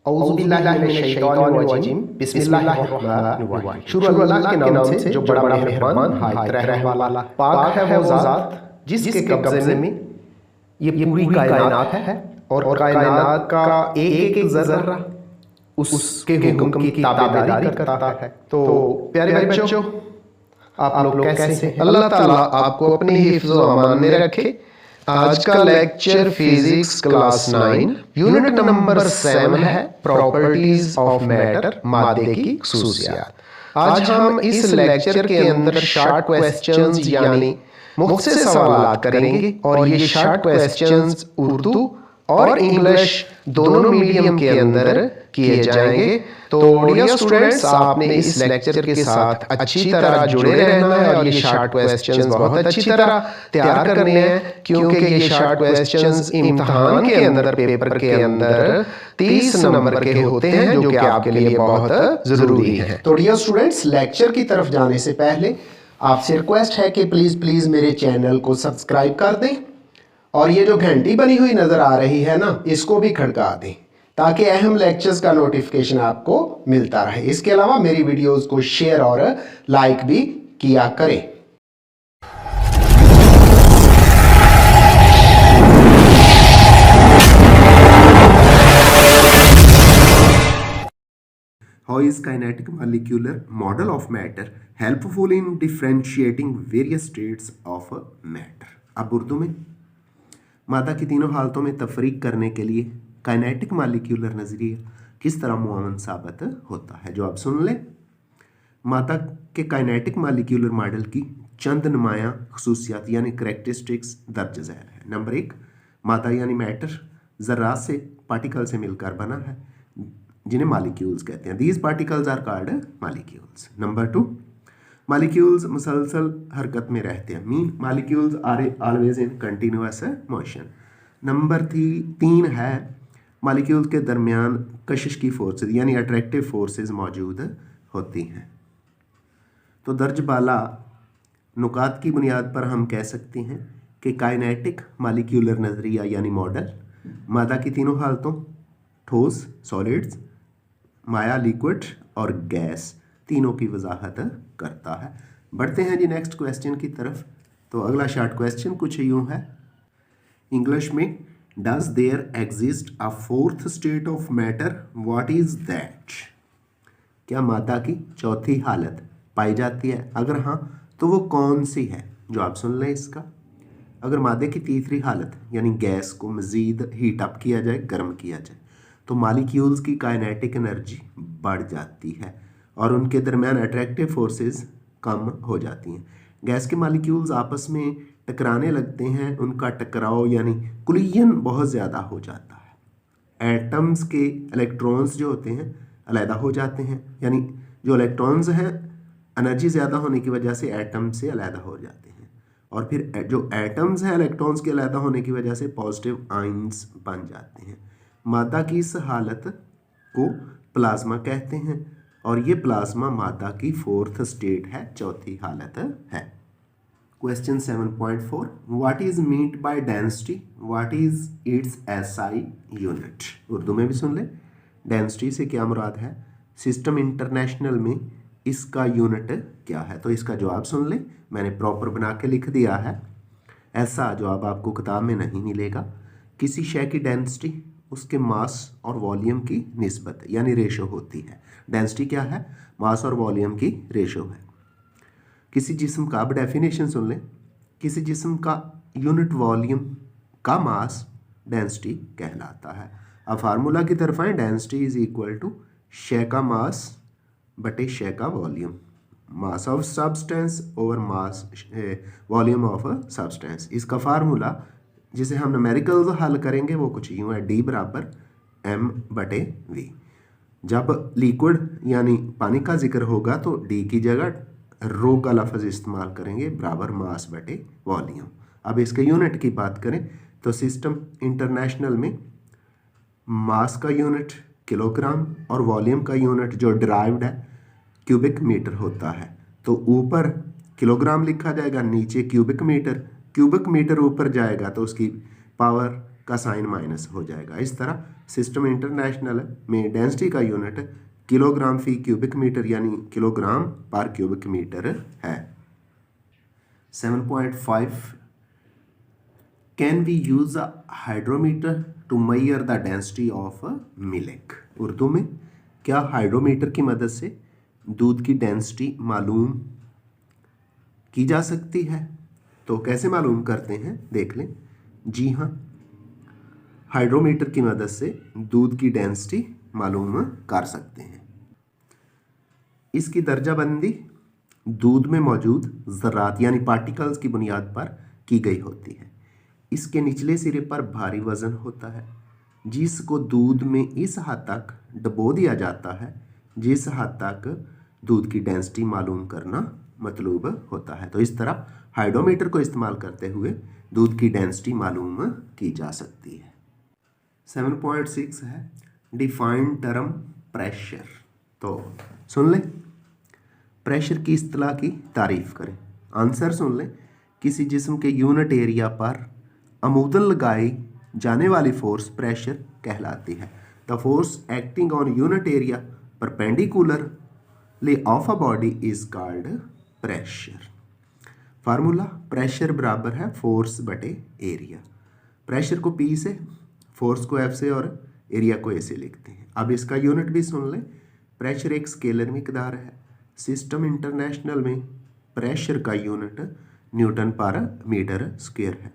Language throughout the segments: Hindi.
औज़ुबिल्लाहिमिनश्शैतानिर्रजीम बिस्मिल्लाहिर्रहमानिर्रहीम। शुरू अल्लाह के नाम से जो बड़ा मेहरबान हायत रहने वाला। पाक है वो ज़ात जिसके कब्ज़े में ये पूरी कायनात है और कायनात का एक एक ज़र्रा उसके हुक्म की ताबेदारी करता है। तो प्यारे बच्चों, आप लोग कैसे हैं? अल्लाह ताला आपको अपने हिफ्ज़ व अमान में रखे। आज का lecture physics class 9 unit number 7 है, प्रॉपर्टीज ऑफ मैटर, मादे की खसूसियात। आज हम इस लेक्चर के अंदर शॉर्ट क्वेश्चंस यानी मुख्तसर सवालात करेंगे और ये शॉर्ट क्वेश्चंस उर्दू और इंग्लिश दोनों मीडियम के अंदर किए जाएंगे। तो डियर स्टूडेंट्स, आपने इस लेक्चर के साथ अच्छी तरह जुड़े रहना है और ये शॉर्ट क्वेश्चंस बहुत अच्छी तरह तैयार करने हैं, क्योंकि ये शॉर्ट क्वेश्चंस इम्तिहान के अंदर, पेपर के अंदर 30 नंबर के होते हैं, जो कि आपके लिए बहुत जरूरी है। तो डियर स्टूडेंट्स, लेक्चर की तरफ जाने से पहले आपसे रिक्वेस्ट है कि प्लीज मेरे चैनल को सब्सक्राइब कर दें और ये जो घंटी बनी हुई नजर आ रही है ना, इसको भी खड़का दें ताकि अहम लेक्चर्स का नोटिफिकेशन आपको मिलता रहे। इसके अलावा मेरी वीडियोस को शेयर और लाइक भी किया करें। How is kinetic molecular model of matter helpful in differentiating various states of matter? अब उर्दू में मादा की तीनों हालतों में तफरीक करने के लिए काइनेटिक मॉलिक्यूलर नज़रिया किस तरह मुआवन साबित होता है, जो आप सुन लें। मादा के काइनेटिक मॉलिक्यूलर मॉडल की चंद नुमायां खसूसियात यानी करेक्टरिस्टिक्स दर्ज झैल है। नंबर 1, मादा यानी मैटर ज़र्रात से, पार्टिकल से मिलकर बना है, जिन्हें मॉलिक्यूल्स कहते हैं। These particles are called molecules. Number 2, molecules मुसलसल हरकत में रहते हैं, mean molecules are always in continuous motion. Number 3 है, मॉलिक्यूल्स के दरमियान कशिश की फोर्सेस यानी अट्रैक्टिव फोर्सेस मौजूद होती हैं। तो दर्ज बाला नुकात की बुनियाद पर हम कह सकते हैं कि काइनेटिक मॉलिक्यूलर नज़रिया यानी मॉडल मादा की तीनों हालतों ठोस सॉलिड्स, माया लिक्विड और गैस तीनों की वजाहत करता है। बढ़ते हैं जी नेक्स्ट क्वेश्चन की तरफ। तो अगला शॉर्ट क्वेश्चन कुछ यूँ है इंग्लिश में, does there exist a fourth state of matter, what is that? क्या मादा की चौथी हालत पाई जाती है? अगर हाँ तो वो कौन सी है, जो आप सुन लें इसका। अगर मादे की तीसरी हालत यानी गैस को मज़ीद हीट अप किया जाए, गर्म किया जाए, तो मॉलिक्यूल्स की काइनेटिक एनर्जी बढ़ जाती है और उनके दरमियान अट्रैक्टिव फोर्सेस कम हो जाती हैं। गैस के मॉलिक्यूल्स आपस में टकराने लगते हैं, उनका टकराव यानी कुलियन बहुत ज़्यादा हो जाता है। एटम्स के इलेक्ट्रॉन्स जो होते हैं अलहदा हो जाते हैं, यानी जो इलेक्ट्रॉन्स हैं एनर्जी ज़्यादा होने की वजह से एटम से अलहदा हो जाते हैं, और फिर जो एटम्स हैं इलेक्ट्रॉन्स के अलहदा होने की वजह से पॉजिटिव आयंस बन जाते हैं। मादा की इस हालत को प्लाज्मा कहते हैं और ये प्लाज्मा मादा की फोर्थ स्टेट है, चौथी हालत है। Question 7.4, what is meant by density, what is its SI unit? Urdu में भी सुन ले, डेंसिटी से क्या मुराद है, सिस्टम इंटरनेशनल में इसका यूनिट क्या है? तो इसका जवाब सुन ले, मैंने प्रॉपर बना के लिख दिया है। ऐसा जवाब आपको किताब में नहीं मिलेगा। किसी शय की डेंसिटी उसके मास और वॉल्यूम की निस्बत यानी रेशो होती है। डेंसिटी क्या है? मास और वॉल्यूम की रेशो है। किसी जिस्म का, अब डेफिनेशन सुन लें, किसी जिस्म का यूनिट वॉल्यूम का मास डेंसिटी कहलाता है। अब फार्मूला की तरफ आए, डेंसिटी इज इक्वल टू शय का मास बटे शय का volume, mass of substance over mass volume of substance. इसका फार्मूला जिसे हम न्यूमेरिकल्स हल करेंगे वो कुछ यूँ है, D बराबर m/v। जब लिक्विड यानी पानी का जिक्र होगा तो D की जगह रो का लफ्ज़ इस्तेमाल करेंगे, बराबर मास बटे वॉल्यूम। अब इसके यूनिट की बात करें तो सिस्टम इंटरनेशनल में मास का यूनिट किलोग्राम और वॉल्यूम का यूनिट जो डिराइव्ड है क्यूबिक मीटर होता है। तो ऊपर किलोग्राम लिखा जाएगा, नीचे क्यूबिक मीटर। क्यूबिक मीटर ऊपर जाएगा तो उसकी पावर का साइन माइनस हो जाएगा। इस तरह सिस्टम इंटरनेशनल में डेंसिटी का यूनिट किलोग्राम फी क्यूबिक मीटर यानी किलोग्राम पर क्यूबिक मीटर है। 7.5 can we use a hydrometer to measure the density of milk. Urdu में क्या हाइड्रोमीटर की मदद से दूध की डेंसिटी मालूम की जा सकती है? तो कैसे मालूम करते हैं देख लें। जी हाँ, हाइड्रोमीटर की मदद से दूध की डेंसिटी मालूम कर सकते हैं। इसकी दर्जाबंदी दूध में मौजूद ज़रात यानी पार्टिकल्स की बुनियाद पर की गई होती है। इसके निचले सिरे पर भारी वज़न होता है जिसको दूध में इस हद तक डुबो दिया जाता है जिस हद तक दूध की डेंसिटी मालूम करना मतलूब होता है। तो इस तरह हाइड्रोमीटर को इस्तेमाल करते हुए दूध की डेंसिटी मालूम की जा सकती है। 7.6 है डिफाइन टर्म प्रेशर। तो सुन लें, प्रेशर की इस्तिलाह की तारीफ करें। आंसर सुन लें, किसी जिस्म के यूनिट एरिया पर अमूदन लगाई जाने वाली फोर्स प्रेशर कहलाती है। The force acting on unit area perpendicularly of a body is called pressure. Formula pressure बराबर है फोर्स बटे एरिया। प्रेशर को P से, फोर्स को F से और एरिया को A से लिखते हैं। अब इसका यूनिट भी सुन लें। प्रेशर एक स्केलर मिकदार है। सिस्टम इंटरनेशनल में प्रेशर का यूनिट न्यूटन पर मीटर स्क्वायर है।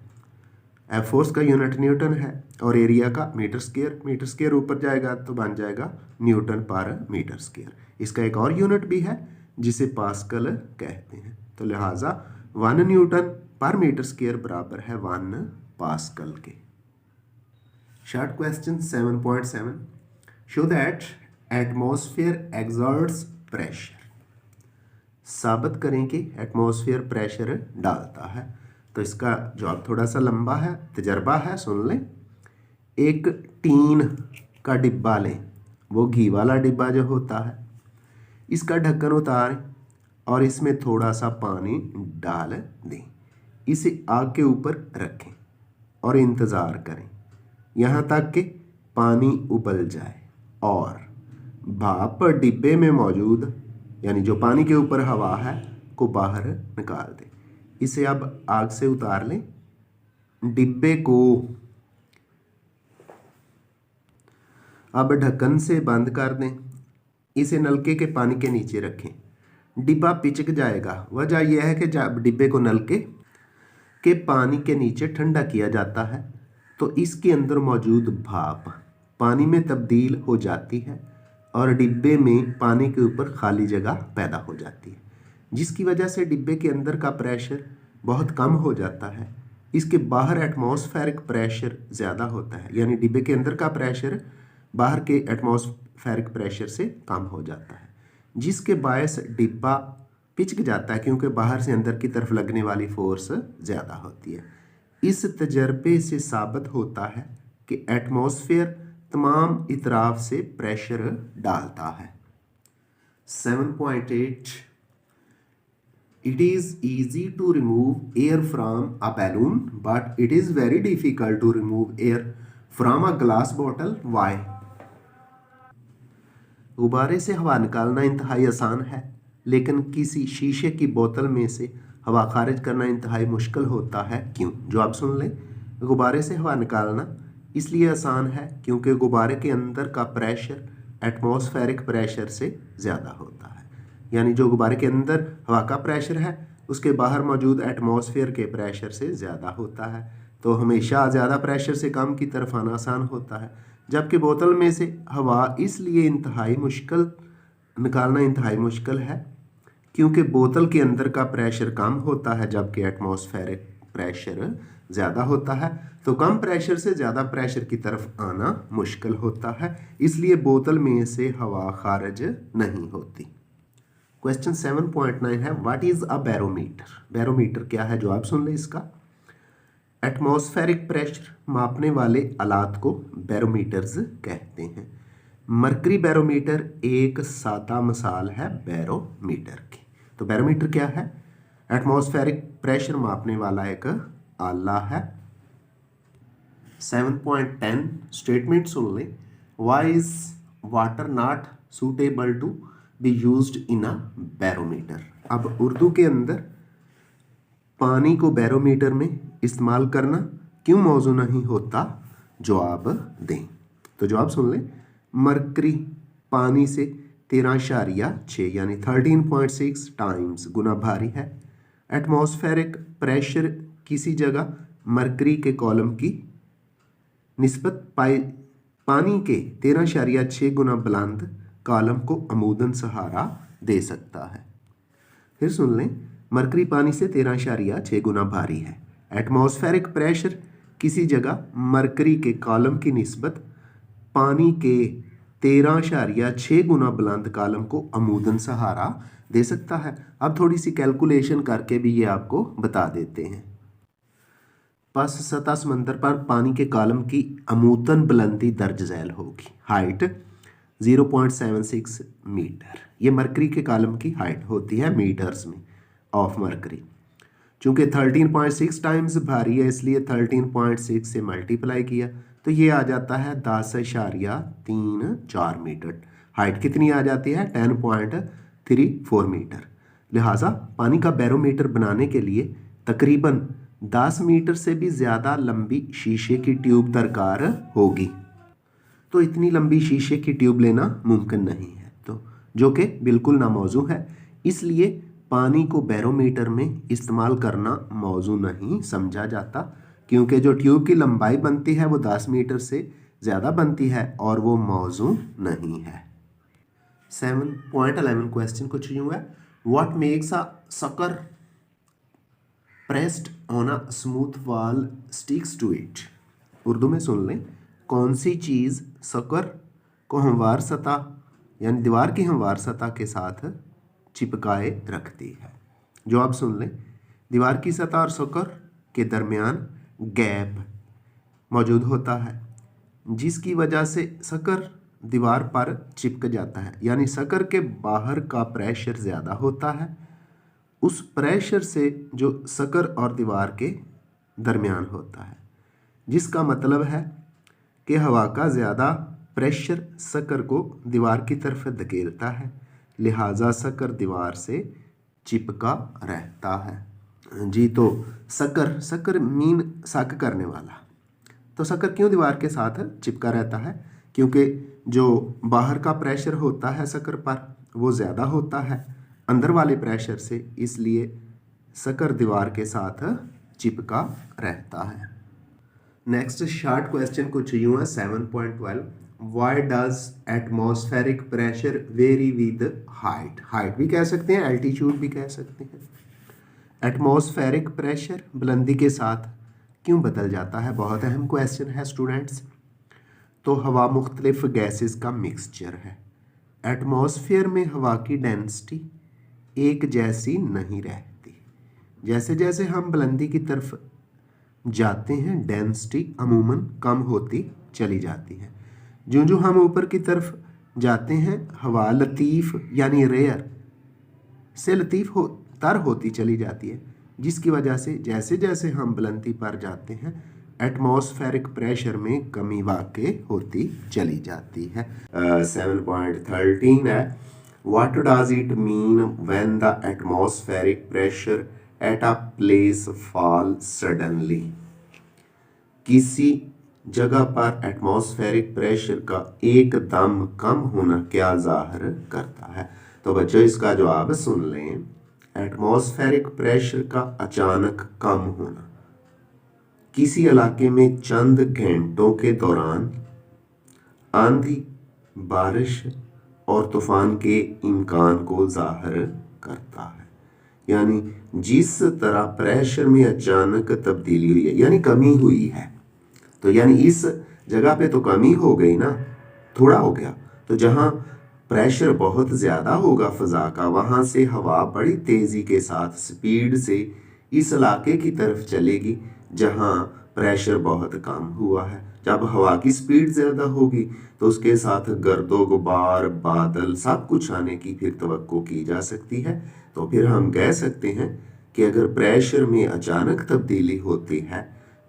F फोर्स का यूनिट न्यूटन है और एरिया का मीटर स्क्वायर। मीटर स्क्वायर ऊपर जाएगा तो बन जाएगा न्यूटन पर मीटर स्क्वायर। इसका एक और यूनिट भी है जिसे पास्कल कहते हैं। तो लिहाजा 1 न्यूटन पर मीटर स्क्वायर बराबर है 1 पास्कल के। Short question 7.7 show that atmosphere exerts pressure. साबित करें कि एटमॉस्फेयर प्रेशर डालता है। तो इसका जवाब थोड़ा सा लंबा है, तजर्बा है, सुन लें। एक टीन का डिब्बा लें, वो घी वाला डिब्बा जो होता है, इसका ढक्कन उतारें और इसमें थोड़ा सा पानी डाल दें। इसे आग के ऊपर रखें और इंतज़ार करें यहाँ तक कि पानी उबल जाए और भाप डिब्बे में मौजूद यानी जो पानी के ऊपर हवा है को बाहर निकाल दें। इसे अब आग से उतार लें। डिब्बे को अब ढक्कन से बंद कर दें। इसे नलके के पानी के नीचे रखें। डिब्बा पिचक जाएगा। वजह यह है कि जब डिब्बे को नलके के पानी के नीचे ठंडा किया जाता है तो इसके अंदर मौजूद भाप पानी में तब्दील हो जाती है और डिब्बे में पानी के ऊपर खाली जगह पैदा हो जाती है, जिसकी वजह से डिब्बे के अंदर का प्रेशर बहुत कम हो जाता है। इसके बाहर एटमॉस्फेरिक प्रेशर ज़्यादा होता है, यानी डिब्बे के अंदर का प्रेशर बाहर के एटमॉस्फेरिक प्रेशर से कम हो जाता है, जिसके बायस डिब्बा पिचक जाता है क्योंकि बाहर से अंदर की तरफ लगने वाली फोर्स ज़्यादा होती है। इस तजर्बे से साबित होता है कि एटमॉस्फेयर तमाम इतराफ से प्रेशर डालता है। 7.8 It is easy to remove air from a balloon, but it is very difficult to remove air from a glass bottle. Why? गुब्बारे से हवा निकालना इंतहाई आसान है, लेकिन किसी शीशे की बोतल में से हवा खारिज करना इंतहाई मुश्किल होता है। क्यों? जवाब सुन लें। गुब्बारे से हवा निकालना इसलिए आसान है क्योंकि गुब्बारे के अंदर का प्रेशर एटमॉस्फेरिक प्रेशर से ज़्यादा होता है, यानी जो गुब्बारे के अंदर हवा का प्रेशर है उसके बाहर मौजूद एटमॉस्फेयर के प्रेशर से ज़्यादा होता है। तो हमेशा ज़्यादा प्रेशर से कम की तरफ आना आसान होता है, जबकि बोतल में से हवा इसलिए निकालना इंतहाई मुश्किल है क्योंकि बोतल के अंदर का प्रेशर कम होता है जबकि एटमॉस्फेरिक प्रेशर ज़्यादा होता है। तो कम प्रेशर से ज़्यादा प्रेशर की तरफ आना मुश्किल होता है, इसलिए बोतल में से हवा खारिज नहीं होती। क्वेश्चन 7.9 है what is a barometer. Barometer क्या है? जवाब सुन लें इसका। एटमॉस्फेरिक प्रेशर मापने वाले आलात को बैरोमीटर्स कहते हैं। मरकरी बैरोमीटर एक सादा मिसाल है बैरोमीटर की। तो बैरोमीटर क्या है? एटमॉस्फेरिक प्रेशर मापने वाला एक आला है। 7.10 स्टेटमेंट सुन लें। Why is water not suitable to be used in a barometer. अब उर्दू के अंदर पानी को बैरोमीटर में इस्तेमाल करना क्यों मौजू नहीं होता, जवाब दें। तो जवाब सुन लें। मरकरी पानी से 13.6 यानी 13.6 टाइम्स गुना भारी है। एटमॉस्फेरिक प्रेशर किसी जगह मरकरी के कॉलम की निस्बत पानी के 13.6 गुना बुलंद कॉलम को अमूदन सहारा दे सकता है। फिर सुन लें। मरकरी पानी से 13.6 गुना भारी है। एटमॉस्फेरिक प्रेशर किसी जगह मरकरी के कॉलम की निस्बत पानी के 13.6 गुना बुलंद कॉलम को अमूदन सहारा दे सकता है। अब थोड़ी सी कैलकुलेशन करके भी ये आपको बता देते हैं। बस सतह समंदर पर पानी के कॉलम की अमूदन बुलंदी दर्ज झैल होगी। Height 0.76 metre. ये मरकरी के कॉलम की हाइट होती है मीटर्स में ऑफ मरकरी। चूंकि 13.6 टाइम्स भारी है इसलिए 13.6 से मल्टीप्लाई किया तो ये आ जाता है 10.34 मीटर। हाइट कितनी आ जाती है 10.34 मीटर। लिहाजा पानी का बैरोमीटर बनाने के लिए तकरीबन 10 मीटर से भी ज़्यादा लंबी शीशे की ट्यूब दरकार होगी। तो इतनी लंबी शीशे की ट्यूब लेना मुमकिन नहीं है, तो जो कि बिल्कुल नामौजू है। इसलिए पानी को बैरोमीटर में इस्तेमाल करना मौजू नहीं समझा जाता, क्योंकि जो ट्यूब की लंबाई बनती है वो 10 मीटर से ज़्यादा बनती है और वो मौजू नहीं है। 7.11 क्वेश्चन कुछ यूँ है। What makes a sucker pressed on a smooth wall sticks to it. Urdu में सुन लें। कौन सी चीज़ सकर को हमवार सतह यानी दीवार की हमवार सतह के साथ चिपकाए रखती है। जवाब सुन लें। दीवार की सतह और सकर के दरमियान गैप मौजूद होता है, जिसकी वजह से सकर दीवार पर चिपक जाता है। यानी सकर के बाहर का प्रेशर ज़्यादा होता है उस प्रेशर से जो सकर और दीवार के दरमियान होता है, जिसका मतलब है कि हवा का ज़्यादा प्रेशर सकर को दीवार की तरफ धकेलता है, लिहाजा सकर दीवार से चिपका रहता है। जी, तो सकर मीन शक करने वाला। तो सकर क्यों दीवार के साथ चिपका रहता है? क्योंकि जो बाहर का प्रेशर होता है सकर पर वो ज़्यादा होता है अंदर वाले प्रेशर से, इसलिए सकर दीवार के साथ चिपका रहता है। नेक्स्ट शॉर्ट क्वेश्चन कुछ यूँ है। 7.12 why does atmospheric pressure very with height. Height भी कह सकते हैं, एल्टीट्यूड भी कह सकते हैं। एटमॉस्फेरिक प्रेशर बुलंदी के साथ क्यों बदल जाता है? बहुत अहम क्वेश्चन है स्टूडेंट्स। तो हवा मुख्तलिफ गैसेस का मिक्सचर है। एटमॉस्फेयर में हवा की डेंसिटी एक जैसी नहीं रहती। जैसे जैसे हम बुलंदी की तरफ जाते हैं डेंसिटी अमूमन कम होती चली जाती है। जो जो हम ऊपर की तरफ जाते हैं हवा लतीफ़ यानी रेयर से लतीफ़ तर होती चली जाती है, जिसकी वजह से जैसे जैसे हम बुलंदी पर जाते हैं एटमॉस्फेरिक प्रेशर में कमी वाक़ई होती चली जाती है। 7.13 है। What does it mean when the atmospheric pressure at a place fall suddenly. किसी जगह पर एटमॉस्फेरिक प्रेशर का एकदम कम होना क्या जाहिर करता है? तो बच्चों इसका जवाब सुन लें। एटमॉस्फेरिक प्रेशर का अचानक कम होना किसी इलाके में चंद घंटों के दौरान आंधी, बारिश और तूफान के इम्कान को जाहिर करता है। यानी जिस तरह प्रेशर में अचानक तब्दीली हुई है यानी कमी हुई है, तो यानी इस जगह पे तो कमी हो गई ना, थोड़ा हो गया। तो जहाँ प्रेशर बहुत ज़्यादा होगा फ़ज़ा का, वहाँ से हवा बड़ी तेज़ी के साथ स्पीड से इस इलाके की तरफ चलेगी जहाँ प्रेशर बहुत कम हुआ है। जब हवा की स्पीड ज़्यादा होगी तो उसके साथ गर्दो गुबार, बादल सब कुछ आने की फिर तवक्को की जा सकती है। तो फिर हम कह सकते हैं कि अगर प्रेशर में अचानक तब्दीली होती है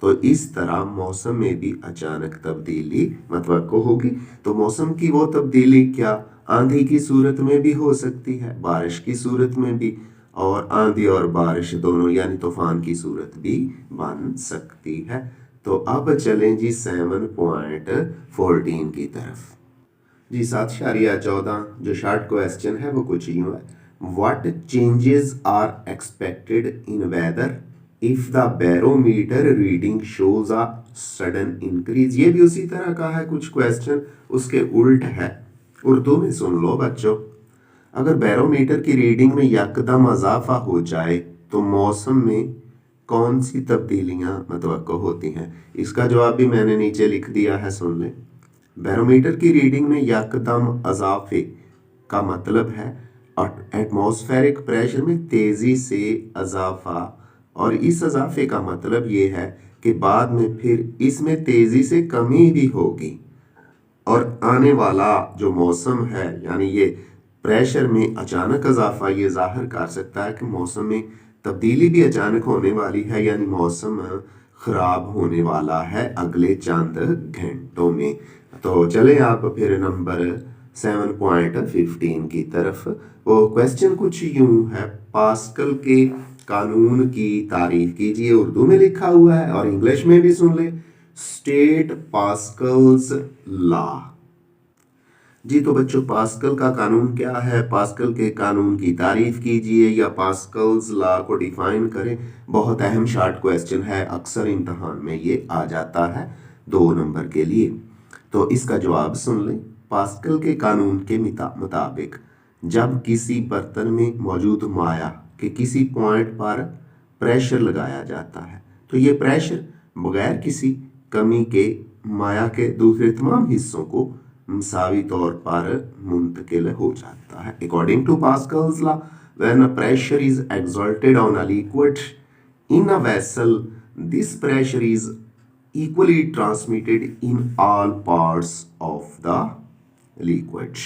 तो इस तरह मौसम में भी अचानक तब्दीली मतवक्को होगी। तो मौसम की वो तब्दीली क्या आंधी की सूरत में भी हो सकती है, बारिश की सूरत में भी, और आंधी और बारिश दोनों यानी तूफान की सूरत भी बन सकती है। तो अब चलें जी 7.14 की तरफ। जी 7.14 जो शॉर्ट क्वेश्चन है वो कुछ यूं है, what changes are expected in weather if the barometer reading shows a sudden increase. ये भी उसी तरह का है कुछ क्वेश्चन, उसके उल्ट है। उर्दू में सुन लो बच्चों, अगर बैरोमीटर की रीडिंग में यकदम इजाफा हो जाए तो मौसम में कौन सी तब्दीलियां मतवक्को होती हैं। इसका जवाब भी मैंने नीचे लिख दिया है, सुन लें। बैरोमीटर की रीडिंग में यकदम इजाफे का मतलब है एटमॉस्फेरिक प्रेशर में तेजी से इजाफा, और इस इजाफे का मतलब ये है कि बाद में फिर इसमें तेजी से कमी भी होगी। और आने वाला जो मौसम है यानी ये प्रेशर में अचानक इजाफा ये जाहिर कर सकता है कि मौसम में तब्दीली भी अचानक होने वाली है, यानी मौसम खराब होने वाला है अगले चंद घंटों में। तो चलें आप फिर नंबर 7.15 की तरफ। वो क्वेश्चन कुछ यूं है, पास्कल के कानून की तारीफ कीजिए। उर्दू में लिखा हुआ है और इंग्लिश में भी सुन ले, स्टेट पास्कल्स लॉ। जी तो बच्चों पास्कल का कानून क्या है, पास्कल के कानून की तारीफ कीजिए या पास्कल्स लॉ को डिफाइन करें। बहुत अहम शॉर्ट क्वेश्चन है, अक्सर इम्तहान में ये आ जाता है 2 नंबर के लिए। तो इसका जवाब सुन लें। पास्कल के कानून के मुताबिक जब किसी बर्तन में मौजूद माया के किसी पॉइंट पर प्रेशर लगाया जाता है तो ये प्रेशर बगैर किसी कमी के माया के दूसरे तमाम हिस्सों को मसावी तौर पर मुंतकिल हो जाता है। According to Pascal's law, when a pressure is exerted on a liquid in a vessel, this pressure is equally transmitted in all parts of the liquid।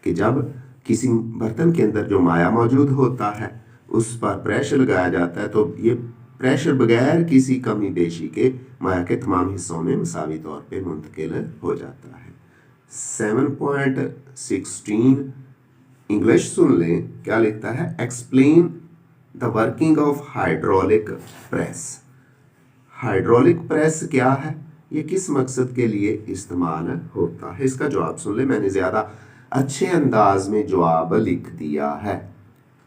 कि जब किसी बर्तन के अंदर जो माया मौजूद होता है उस पर प्रेशर लगाया जाता है तो ये प्रेशर बगैर किसी कमी बेशी के माया के तमाम हिस्सों में मसावी तौर पे मुंतकिल हो जाता है। 7.16 इंग्लिश सुन लें, क्या लिखता है, explain the working of hydraulic press. Hydraulic press क्या है, ये किस मकसद के लिए इस्तेमाल होता है। इसका जवाब सुन ले, मैंने ज़्यादा अच्छे अंदाज में जवाब लिख दिया है।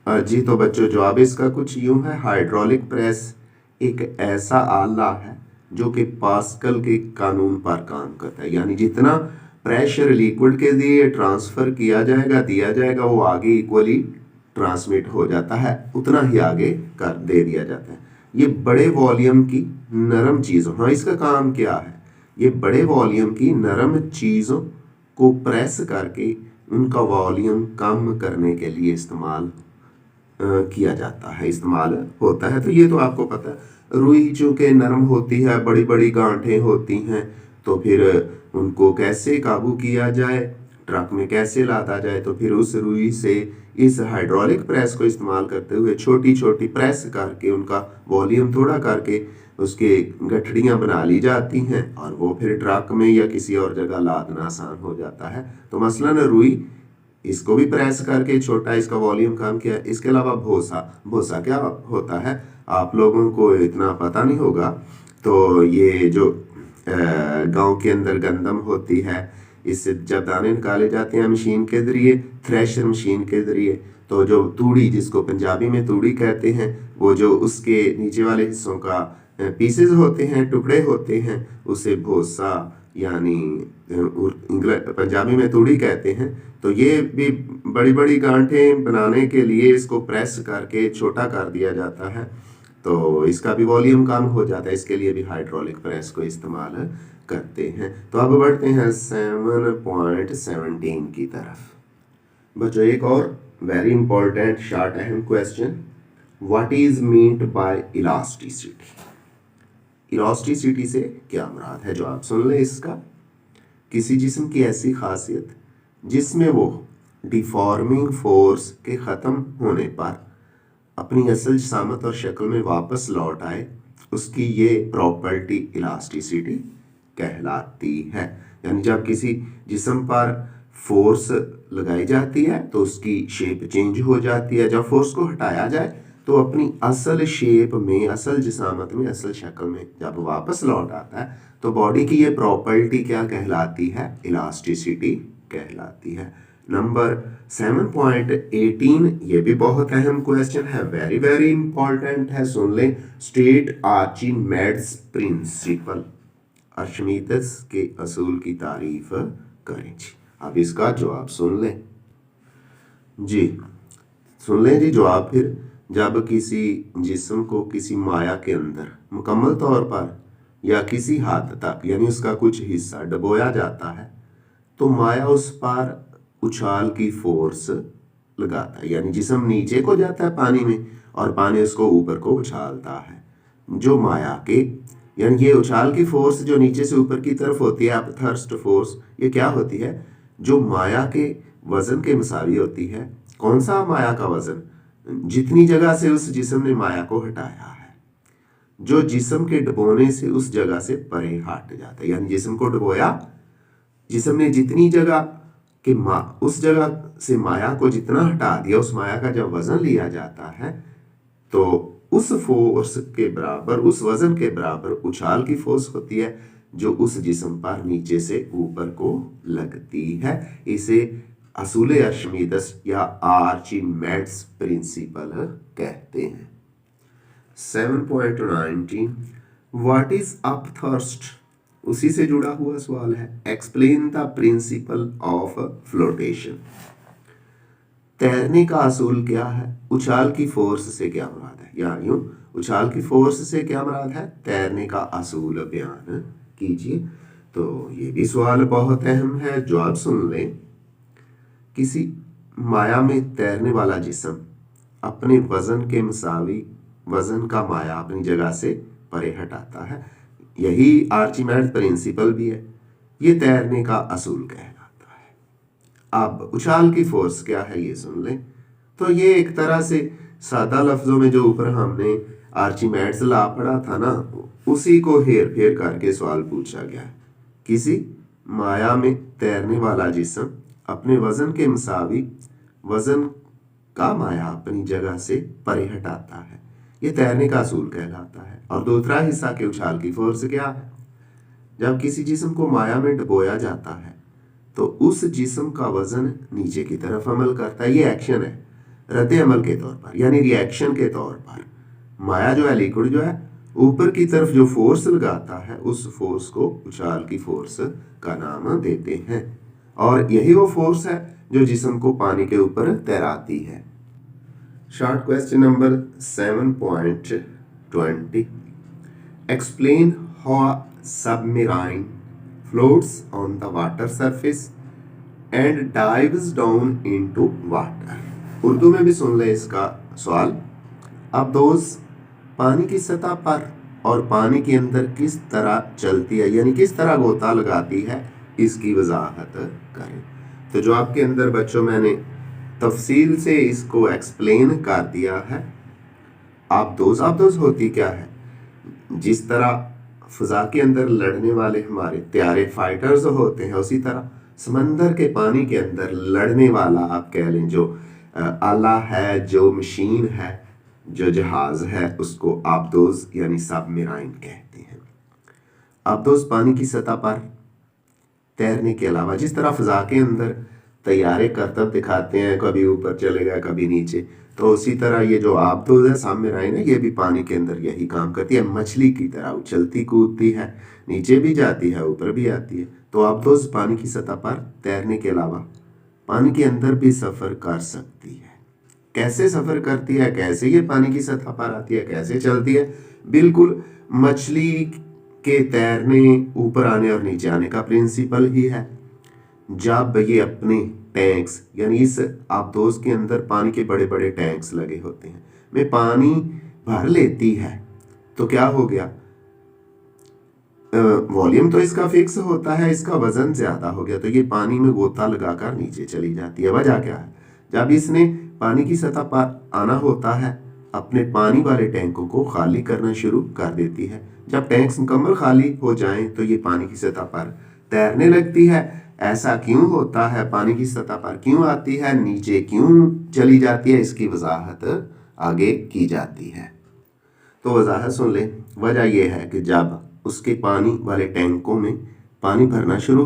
जी तो बच्चों जवाब इसका कुछ यूं है, हाइड्रोलिक प्रेस एक ऐसा आला है जो कि पास्कल के कानून पर काम करता है, यानी जितना प्रेशर लिक्विड के लिए ट्रांसफ़र किया जाएगा दिया जाएगा वो आगे इक्वली ट्रांसमिट हो जाता है, उतना ही आगे कर दे दिया जाता है। ये बड़े वॉल्यूम की नरम चीज़ों, हाँ इसका काम क्या है, ये बड़े वॉल्यूम की नरम चीज़ों को प्रेस करके उनका वॉल्यूम कम करने के लिए इस्तेमाल किया जाता है, इस्तेमाल होता है। तो ये तो आपको पता है। रुई चूँकि नरम होती है, बड़ी बड़ी गांठें होती हैं, तो फिर उनको कैसे काबू किया जाए, ट्रक में कैसे लादा जाए, तो फिर उस रुई से इस हाइड्रोलिक प्रेस को इस्तेमाल करते हुए छोटी छोटी प्रेस करके उनका वॉल्यूम थोड़ा करके उसके गठड़ियाँ बना ली जाती हैं और वो फिर ट्रक में या किसी और जगह लादना आसान हो जाता है। तो मसलन रुई, इसको भी प्रेस करके छोटा इसका वॉल्यूम कम किया। इसके अलावा भूसा, भूसा क्या होता है आप लोगों को इतना पता नहीं होगा। तो ये जो गांव के अंदर गंदम होती है, इससे जब दाने निकाले जाते हैं मशीन के ज़रिए, थ्रेशर मशीन के ज़रिए, तो जो तूड़ी, जिसको पंजाबी में तूड़ी कहते हैं, वो जो उसके नीचे वाले हिस्सों का पीसेस होते हैं, टुकड़े होते हैं, उसे भूसा यानी पंजाबी में तूड़ी कहते हैं। तो ये भी बड़ी बड़ी गांठें बनाने के लिए इसको प्रेस करके छोटा कर दिया जाता है, तो इसका भी वॉल्यूम कम हो जाता है। इसके लिए भी हाइड्रोलिक प्रेस को इस्तेमाल करते हैं। तो अब बढ़ते हैं 7.17 की तरफ। बच्चों एक और वेरी इंपॉर्टेंट शॉर्ट अहम question, what is meant by elasticity. Elasticity से क्या मुराद है, जवाब सुन ले इसका। किसी जिस्म की ऐसी खासियत जिसमें वो डिफॉर्मिंग फोर्स के ख़त्म होने पर अपनी असल शामत और शक्ल में वापस लौट आए उसकी ये प्रॉपर्टी इलास्टिसिटी कहलाती है। यानी जब किसी जिस्म पर फोर्स लगाई जाती है तो उसकी शेप चेंज हो जाती है, जब फोर्स को हटाया जाए तो अपनी असल शेप में, असल जिसामत में, असल शक्ल में जब वापस लौट आता है तो बॉडी की ये प्रॉपर्टी क्या कहलाती है? इलास्टिसिटी कहलाती है। नंबर 7.18 ये भी बहुत अहम क्वेश्चन है, वेरी वेरी इंपॉर्टेंट है, सुन लें। स्टेट आर्चिमेड्स प्रिंसिपल, आर्चिमेड्स के असूल की तारीफ करें जी। अब इसका जवाब सुन लें जी, सुन लें जी जवाब फिर। जब किसी जिस्म को किसी माया के अंदर मुकम्मल तौर पर या किसी हद तक यानी उसका कुछ हिस्सा डुबोया जाता है तो माया उस पर उछाल की फोर्स लगाता है, यानी जिस्म नीचे को जाता है पानी में और पानी उसको ऊपर को उछालता है। जो माया के यानी ये उछाल की फोर्स जो नीचे से ऊपर की तरफ होती है, अपथर्स्ट फोर्स, ये क्या होती है? जो माया के वजन के मुसावी होती है। कौन सा माया का वजन? जितनी जगह से उस जिस्म ने माया को हटाया है, जो जिस्म के डुबोने से उस जगह से परे हट जाता है। यानी जिस्म को डुबोया, जिस्म ने जितनी जगह के उस जगह से माया को जितना हटा दिया, उस माया का जब वजन लिया जाता है तो उस फोर्स के बराबर, उस वजन के बराबर उछाल की फोर्स होती है जो उस जिस्म पर नीचे से ऊपर को लगती है। इसे असूल आर्चिमेड्स या आर्चिमेड्स प्रिंसिपल कहते हैं। 7.19 व्हाट इज अपथर्स्ट, उसी से जुड़ा हुआ सवाल है। Explain the principle of flotation, तैरने का असूल क्या है? उछाल की फोर्स से क्या मुराद है? या यूं, उछाल की फोर्स से क्या मुराद है? तैरने का असूल बयान कीजिए। तो ये भी सवाल बहुत अहम है, जवाब सुन लें। किसी माया में तैरने वाला जिस्म अपने वजन के मुसावी वजन का माया अपनी जगह से परे हटाता है, यही आर्चिमेड्स प्रिंसिपल भी है। ये तैरने का असूल कहलाता है। अब उछाल की फोर्स क्या है ये सुन लें। तो ये एक तरह से सादा लफ्जों में जो ऊपर हमने आर्चिमेड्स लॉ पढ़ा था ना, उसी को हेर फेर करके सवाल पूछा गया है। किसी माया में तैरने वाला जिस्म अपने वजन के मुसावी वजन का माया अपनी जगह से परे हटाता है, ये तैरने का असूल कहलाता है। और दूसरा हिस्सा के उछाल की फोर्स क्या है? जब किसी जिस्म को माया में डुबोया जाता है तो उस जिस्म का वजन नीचे की तरफ अमल करता है। ये एक्शन है रद्द अमल के तौर पर, यानी रिएक्शन के तौर पर। माया जो है, लिक्विड जो है, ऊपर की तरफ जो फोर्स लगाता है उस फोर्स को उछाल की फोर्स का नाम देते हैं। और यही वो फोर्स है जो जिस्म को पानी के ऊपर तैराती है। Short question number 7.20 explain how submarine floats on the water surface and dives down into water। Urdu में भी सुन ले इसका सवाल। अब दोस्त, पानी की सतह पर और पानी के अंदर किस तरह चलती है, यानी किस तरह गोता लगाती है, इसकी वजाहत करें। तो जो आपके अंदर बच्चों मैंने तफसील से इसको एक्सप्लेन कर दिया है। आबदोज होती क्या है? जिस तरह फजा के अंदर लड़ने वाले हमारे त्यारे फाइटर्स होते हैं, उसी तरह समंदर के पानी के अंदर लड़ने वाला आप कह लें जो आला है, जो मशीन है, जो जहाज है, उसको आबदोज यानी सबमरीन कहते हैं। आबदोज पानी की सतह पर तैरने के अलावा जिस तरह फजा के अंदर तैयारे करतब दिखाते हैं, कभी ऊपर चलेगा कभी नीचे, तो उसी तरह ये जो आबदोज है, सबमरीन है, ये भी पानी के अंदर यही काम करती है। मछली की तरह उछलती कूदती है, नीचे भी जाती है, ऊपर भी आती है। तो आबदोज पानी की सतह पर तैरने के अलावा पानी के अंदर भी सफ़र कर सकती है। कैसे सफ़र करती है, कैसे ये पानी की सतह पर आती है, कैसे चलती है? बिल्कुल मछली के तैरने, ऊपर आने और नीचे आने का प्रिंसिपल ही है। जब ये अपने टैंक्स, यानी इस आबदोज के अंदर पानी के बड़े बड़े टैंक्स लगे होते हैं, में पानी भर लेती है तो क्या हो गया? वॉल्यूम तो इसका फिक्स होता है, इसका वजन ज्यादा हो गया तो ये पानी में गोता लगाकर नीचे चली जाती है। वजह क्या है? जब इसने पानी की सतह पर आना होता है अपने पानी वाले टैंकों को खाली करना शुरू कर देती है। जब टैंक्स मुकम्मल खाली हो जाएं तो ये पानी की सतह पर तैरने लगती है। ऐसा क्यों होता है, पानी की सतह पर क्यों आती है, नीचे क्यों चली जाती है, इसकी वजाहत आगे की जाती है। तो वजाहत सुन लें। वजह यह है कि जब उसके पानी वाले टैंकों में पानी भरना शुरू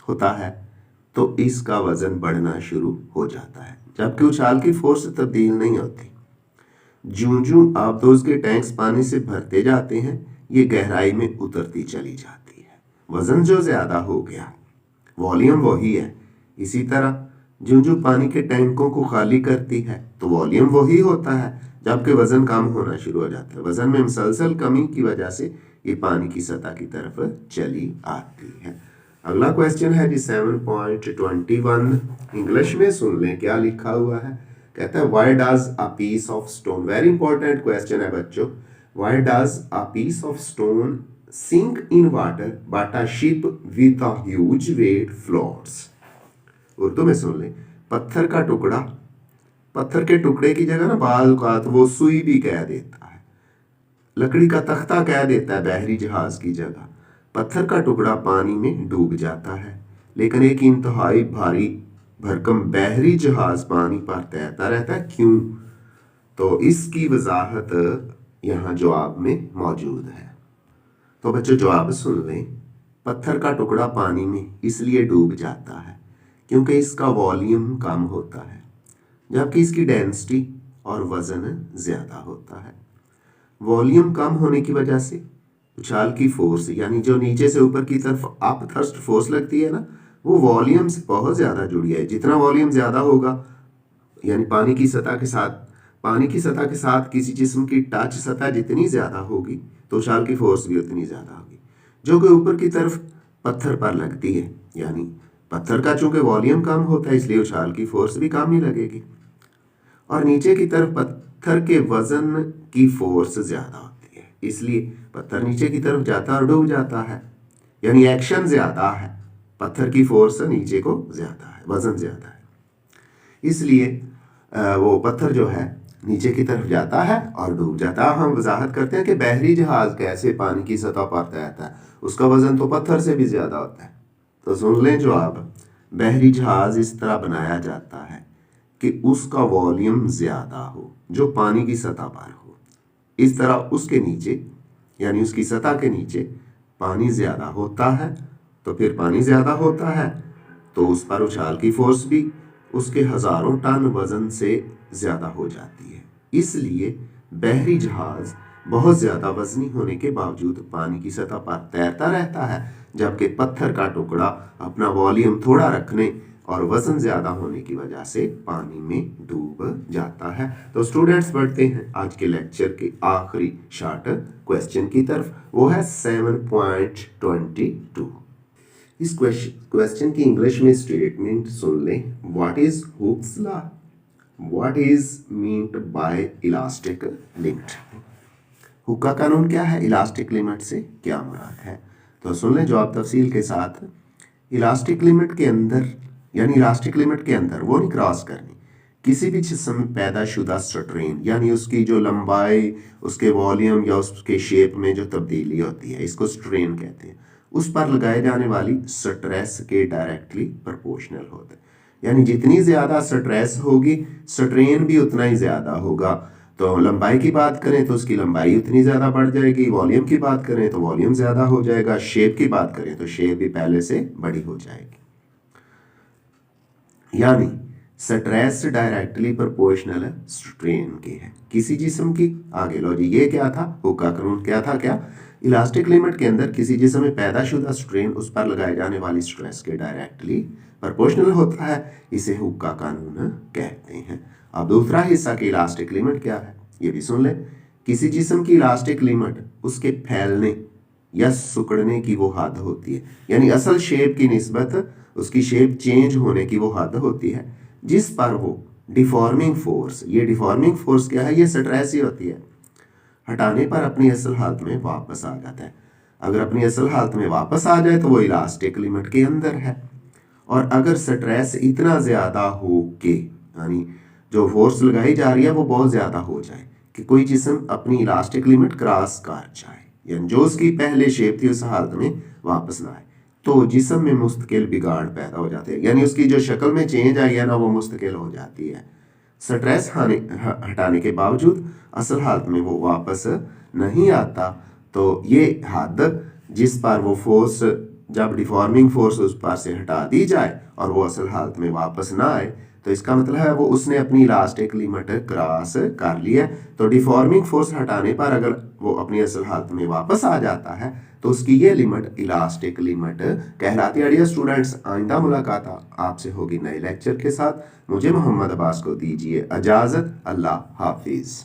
होता है तो इसका वजन बढ़ना शुरू हो जाता है, जबकि उछाल की फोर्स तब्दील नहीं होती। ज्यों ज्यों आबदोज के टैंक्स पानी से भरते जाते हैं ये गहराई में उतरती चली जाती है। वजन जो ज्यादा हो गया, वॉल्यूम वही है। इसी तरह ज्यों ज्यों पानी के टैंकों को खाली करती है तो वॉल्यूम वही होता है, जबकि वजन कम होना शुरू हो जाता है। वजन में मुसलसल कमी की वजह से ये पानी की सतह की तरफ चली आती है। अगला क्वेश्चन है जी 7.21, इंग्लिश में सुन लें क्या लिखा हुआ है। कहता है why does a piece of stone, very important question है बच्चों, why does a piece of stone sink in water but a ship with a huge weight floats. Urdu में सुन लें, पत्थर का टुकड़ा, पत्थर के टुकड़े की जगह ना बाल का तो वो सुई भी कह देता है, लकड़ी का तख्ता कह देता है बहरी जहाज की जगह। पत्थर का टुकड़ा पानी में डूब जाता है, लेकिन एक इंतहाई भारी भरकम बहरी जहाज पानी पर तैरता रहता है। क्यों? तो इसकी वजाहत यहाँ जवाब में मौजूद है। तो बच्चों जवाब सुन लें। पत्थर का टुकड़ा पानी में इसलिए डूब जाता है क्योंकि इसका वॉल्यूम कम होता है, जबकि इसकी डेंसिटी और वजन ज्यादा होता है। वॉल्यूम कम होने की वजह से उछाल की फोर्स, यानी जो नीचे से ऊपर की तरफ अप थ्रस्ट फोर्स लगती है ना, वो वॉल्यूम से बहुत ज्यादा जुड़ी है। जितना वॉल्यूम ज्यादा होगा, यानी पानी की सतह के साथ किसी जिस्म की टच सतह जितनी ज्यादा होगी तो उछाल की फोर्स भी उतनी ज्यादा होगी, जो कि ऊपर की तरफ पत्थर पर लगती है। यानी पत्थर का चूंकि वॉल्यूम कम होता है इसलिए उछाल की फोर्स भी कम ही लगेगी, और नीचे की तरफ पत्थर के वजन की फोर्स ज्यादा होती है, इसलिए पत्थर नीचे की तरफ जाता और डूब जाता है। यानी एक्शन ज्यादा है, पत्थर की फोर्स नीचे को ज्यादा है, वजन ज्यादा है, इसलिए वो पत्थर जो है नीचे की तरफ जाता है और डूब जाता है। हम वजाहत करते हैं कि बहरी जहाज कैसे पानी की सतह पर तैरता है, उसका वजन तो पत्थर से भी ज्यादा होता है। तो सुन लें जवाब, बहरी जहाज इस तरह बनाया जाता है कि उसका वॉल्यूम ज्यादा हो, जो पानी की सतह पर हो। इस तरह उसके नीचे, यानी उसकी सतह के नीचे पानी ज्यादा होता है, तो फिर पानी ज्यादा होता है तो उस पर उछाल की फोर्स भी उसके हजारों टन वजन से ज्यादा हो जाती है। इसलिए बहरी जहाज बहुत ज्यादा वजनी होने के बावजूद पानी की सतह पर तैरता रहता है, जबकि पत्थर का टुकड़ा अपना वॉल्यूम थोड़ा रखने और वजन ज्यादा होने की वजह से पानी में डूब जाता है। तो स्टूडेंट्स बढ़ते हैं आज के लेक्चर के आखिरी शॉर्ट क्वेश्चन की तरफ, वो है 7.22। इस क्वेश्चन की इंग्लिश में स्टेटमेंट सुन लें। What is Hooke's law, what is meant by elastic limit. Hook का कानून क्या है, इलास्टिक लिमिट से क्या मुराद है। तो सुन लें जवाब तफसील के साथ। इलास्टिक लिमिट के अंदर, यानी इलास्टिक लिमिट के अंदर वो नहीं क्रॉस करनी, किसी भी जिस्म में पैदाशुदा स्ट्रेन, यानी उसकी जो लंबाई, उसके वॉल्यूम या उसके शेप में जो तब्दीली होती है, इसको स्ट्रेन कहते हैं, उस पर लगाए जाने वाली स्ट्रेस के डायरेक्टली प्रोपोर्शनल होता है। यानी जितनी ज्यादा स्ट्रेस होगी स्ट्रेन भी उतना ही ज्यादा होगा। तो लंबाई की बात करें तो उसकी लंबाई उतनी ज्यादा बढ़ जाएगी, वॉल्यूम की बात करें तो वॉल्यूम ज्यादा हो जाएगा, शेप की बात करें तो शेप भी पहले से बड़ी हो जाएगी। यानी स्ट्रेस डायरेक्टली प्रोपोर्शनल स्ट्रेन के है किसी जिस्म की। आगे लो जी, ये क्या था, हुक का कानून क्या था, क्या इलास्टिक लिमिट के अंदर किसी जिस्म में पैदाशुदा स्ट्रेन उस पर लगाए जाने वाली स्ट्रेस के डायरेक्टली प्रोपोर्शनल होता है, इसे हुक का कानून कहते हैं। अब दूसरा हिस्सा की इलास्टिक लिमिट क्या है ये भी सुन ले। किसी जिस्म की इलास्टिक लिमिट उसके फैलने या सिकुड़ने की वो हद होती है, यानी असल शेप की निस्बत उसकी शेप चेंज होने की वो हद होती है जिस पर वो डिफॉर्मिंग फोर्स, ये डिफॉर्मिंग फोर्स क्या है, ये स्ट्रेस ही होती है, हटाने पर अपनी असल हालत में वापस आ जाता है। अगर अपनी असल हालत में वापस आ जाए तो वो इलास्टिक लिमिट के अंदर है। और अगर स्ट्रेस इतना ज्यादा हो के, यानी जो फोर्स लगाई जा रही है वो बहुत ज्यादा हो जाए कि कोई जिस्म अपनी इलास्टिक लिमिट क्रॉस कर जाए, यानी जो उसकी पहले शेप थी उस हालत में वापस ना आए, तो जिस्म में मुस्तकिल बिगाड़ पैदा हो जाते हैं, यानी उसकी जो शक्ल में चेंज आई है ना वो मुस्तकिल हो जाती है। स्ट्रेस हटाने के बावजूद असल हालत में वो वापस नहीं आता। तो ये हद जिस पर वो फोर्स, जब डिफॉर्मिंग फोर्स उस पर से हटा दी जाए और वो असल हालत में वापस ना आए, तो इसका मतलब है वो उसने अपनी इलास्टिक लिमिट क्रॉस कर लिया है। तो डिफॉर्मिंग फोर्स हटाने पर अगर वो अपनी असल हालत में वापस आ जाता है तो उसकी ये लिमिट इलास्टिक लिमिट कहलाती है। डियर स्टूडेंट्स, आइंदा मुलाकात आपसे होगी नए लेक्चर के साथ। मुझे मोहम्मद अब्बास को दीजिए इजाज़त। अल्लाह हाफिज़।